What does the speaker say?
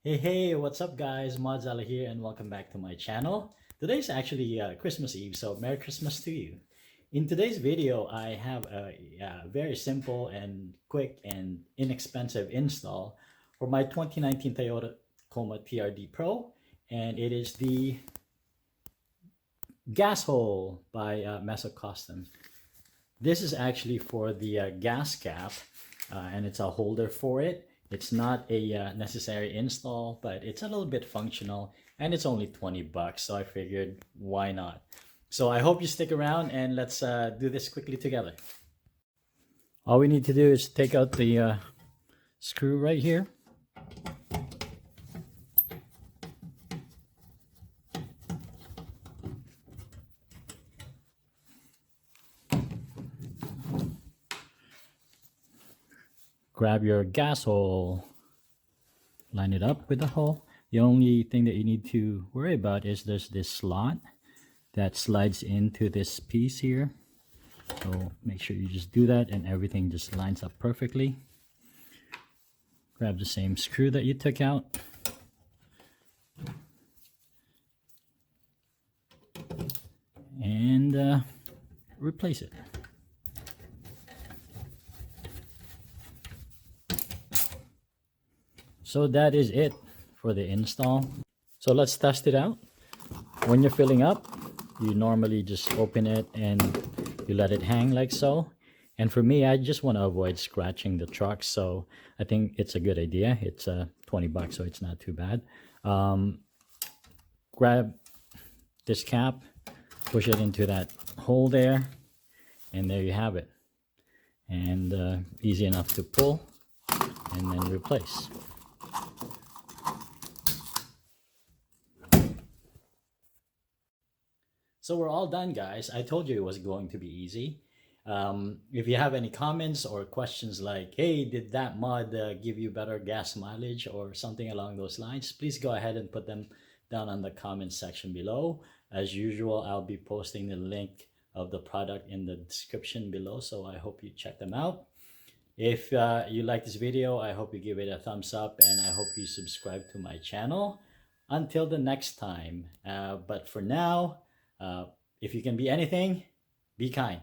Hey, what's up guys? modXELA here and welcome back to my channel. Today's actually Christmas Eve, so Merry Christmas to you. In today's video, I have a very simple and quick and inexpensive install for my 2019 Toyota Tacoma TRD Pro, and it is the GASSHOLE by Meso Custom. This is actually for the gas cap, and it's a holder for it. It's not a necessary install, but it's a little bit functional, and it's only 20 bucks, so I figured why not. So I hope you stick around, and let's do this quickly together. All we need to do is take out the screw right here. Grab your gas hole, line it up with the hole. The only thing that you need to worry about is there's this slot that slides into this piece here. So make sure you just do that and everything just lines up perfectly. Grab the same screw that you took out. And replace it. So that is it for the install. So let's test it out. When you're filling up, you normally just open it and you let it hang like so. And for me, I just want to avoid scratching the truck, so I think it's a good idea. It's 20 bucks, so it's not too bad. Grab this cap, push it into that hole there, and there you have it. And easy enough to pull and then replace. So we're all done, guys. I told you it was going to be easy. If you have any comments or questions like, hey, did that mod give you better gas mileage or something along those lines, please go ahead and put them down on the comment section below. As usual, I'll be posting the link of the product in the description below, so I hope you check them out. If you like this video, I hope you give it a thumbs up, and I hope you subscribe to my channel. Until the next time. But for now, if you can be anything, be kind.